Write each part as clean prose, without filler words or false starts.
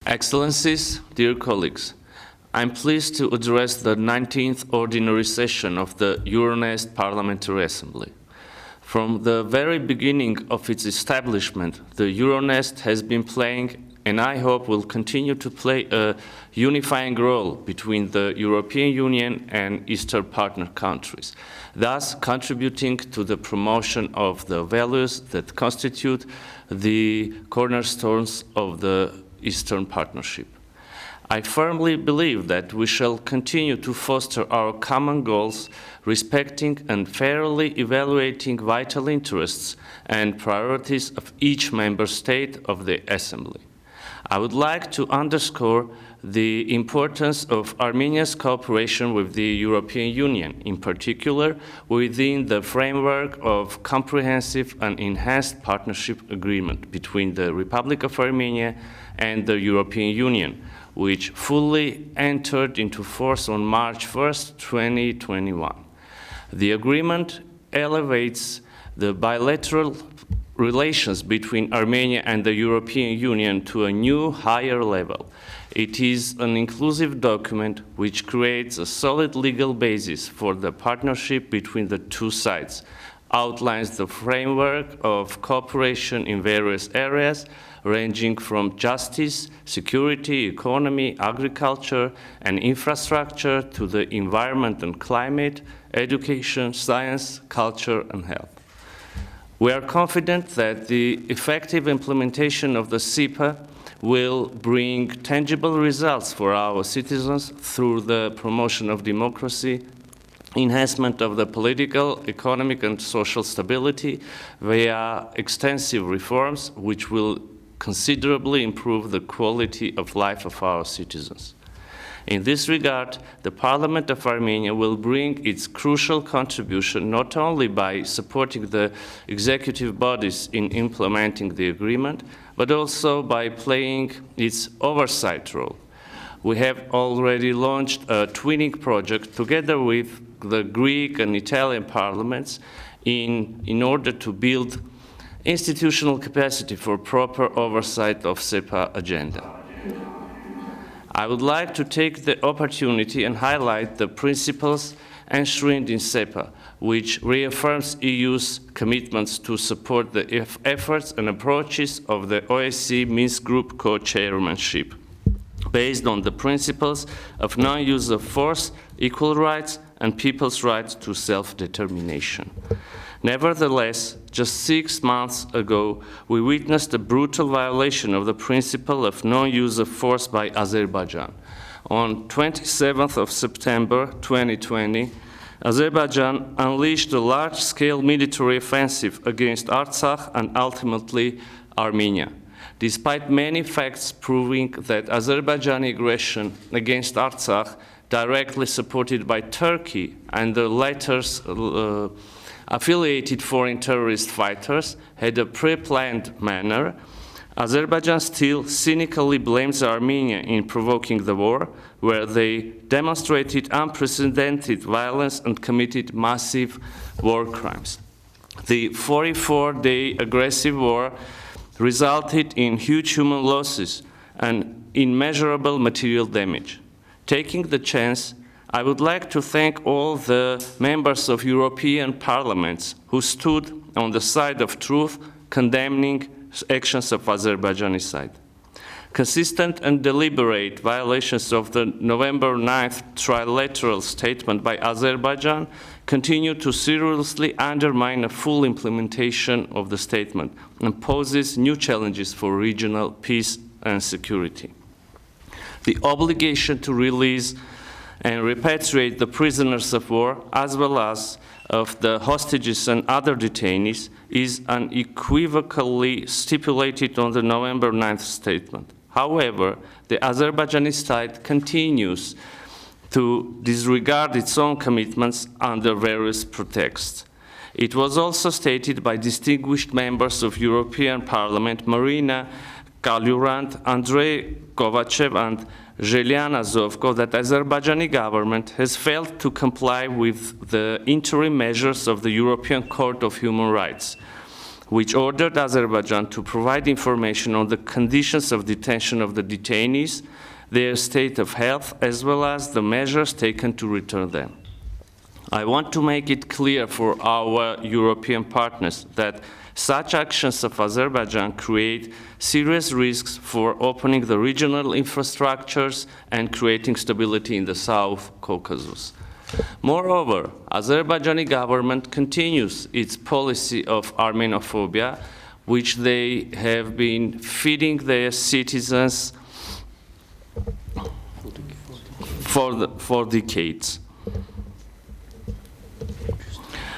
Excellencies, dear colleagues, I'm pleased to address the 19th ordinary session of the Euronest Parliamentary Assembly. From the very beginning of its establishment, the Euronest has been playing, and I hope will continue to play, a unifying role between the European Union and Eastern partner countries, thus contributing to the promotion of the values that constitute the cornerstones of the Eastern Partnership. I firmly believe that we shall continue to foster our common goals, respecting and fairly evaluating vital interests and priorities of each member state of the Assembly. I would like to underscore the importance of Armenia's cooperation with the European Union, in particular within the framework of comprehensive and enhanced partnership agreement between the Republic of Armenia and the European Union, which fully entered into force on March 1st, 2021. The agreement elevates the bilateral relations between Armenia and the European Union to a new, higher level. It is an inclusive document which creates a solid legal basis for the partnership between the two sides, outlines the framework of cooperation in various areas, ranging from justice, security, economy, agriculture, and infrastructure to the environment and climate, education, science, culture, and health. We are confident that the effective implementation of the CEPA will bring tangible results for our citizens through the promotion of democracy, enhancement of the political, economic, and social stability via extensive reforms which will considerably improve the quality of life of our citizens. In this regard, the Parliament of Armenia will bring its crucial contribution not only by supporting the executive bodies in implementing the agreement, but also by playing its oversight role. We have already launched a twinning project together with the Greek and Italian parliaments in order to build institutional capacity for proper oversight of CEPA agenda. I would like to take the opportunity and highlight the principles enshrined in CEPA, which reaffirms EU's commitments to support the efforts and approaches of the OSCE Minsk Group co-chairmanship, based on the principles of non-use of force, equal rights, and people's rights to self-determination. Nevertheless, just 6 months ago, we witnessed a brutal violation of the principle of non-use of force by Azerbaijan. On 27th of September 2020, Azerbaijan unleashed a large-scale military offensive against Artsakh and ultimately Armenia. Despite many facts proving that Azerbaijani aggression against Artsakh, directly supported by Turkey and the latter's affiliated foreign terrorist fighters, had a pre-planned manner, Azerbaijan still cynically blames Armenia in provoking the war, where they demonstrated unprecedented violence and committed massive war crimes. The 44-day aggressive war resulted in huge human losses and immeasurable material damage. Taking the chance, I would like to thank all the members of European parliaments who stood on the side of truth, condemning actions of Azerbaijani side. Consistent and deliberate violations of the November 9th trilateral statement by Azerbaijan continue to seriously undermine a full implementation of the statement and poses new challenges for regional peace and security. The obligation to release and repatriate the prisoners of war, as well as of the hostages and other detainees, is unequivocally stipulated on the November 9th statement. However, the Azerbaijani side continues to disregard its own commitments under various pretexts. It was also stated by distinguished members of European Parliament, Marina Kalyurand, Andrei Kovachev, and Zhelyana Zovko, that Azerbaijani government has failed to comply with the interim measures of the European Court of Human Rights. which ordered Azerbaijan to provide information on the conditions of detention of the detainees, their state of health, as well as the measures taken to return them. I want to make it clear for our European partners that such actions of Azerbaijan create serious risks for opening the regional infrastructures and creating stability in the South Caucasus. Moreover, Azerbaijani government continues its policy of Armenophobia, which they have been feeding their citizens for decades.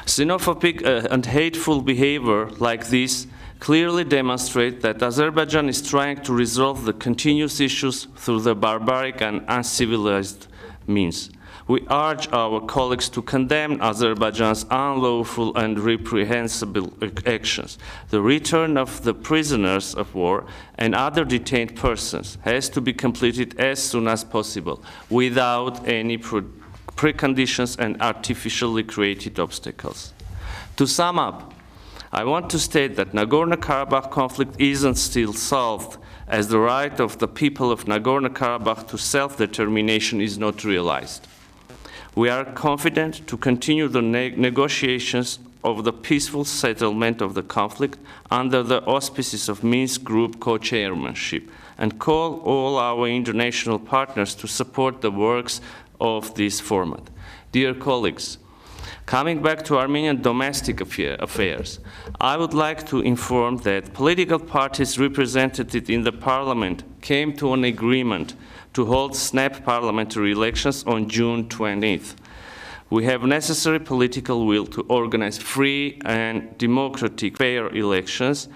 Xenophobic and hateful behavior like this clearly demonstrate that Azerbaijan is trying to resolve the continuous issues through the barbaric and uncivilized means. We urge our colleagues to condemn Azerbaijan's unlawful and reprehensible actions. The return of the prisoners of war and other detained persons has to be completed as soon as possible, without any preconditions and artificially created obstacles. To sum up, I want to state that Nagorno-Karabakh conflict isn't still solved, as the right of the people of Nagorno-Karabakh to self-determination is not realized. We are confident to continue the negotiations of the peaceful settlement of the conflict under the auspices of Minsk Group co-chairmanship, and call all our international partners to support the works of this format. Dear colleagues, coming back to Armenian domestic affairs, I would like to inform that political parties represented in the parliament came to an agreement to hold snap parliamentary elections on June 20th. We have necessary political will to organize free and democratic fair elections,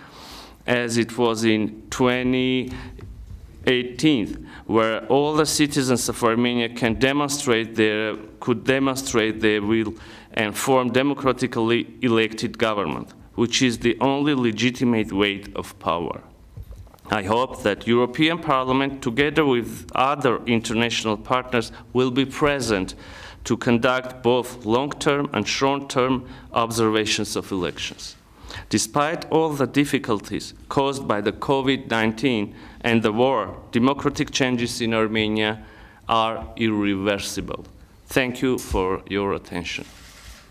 as it was in 2018, where all the citizens of Armenia could demonstrate their will and form democratically elected government, which is the only legitimate way of power. I hope that European Parliament, together with other international partners, will be present to conduct both long-term and short-term observations of elections. Despite all the difficulties caused by the COVID-19 and the war, democratic changes in Armenia are irreversible. Thank you for your attention.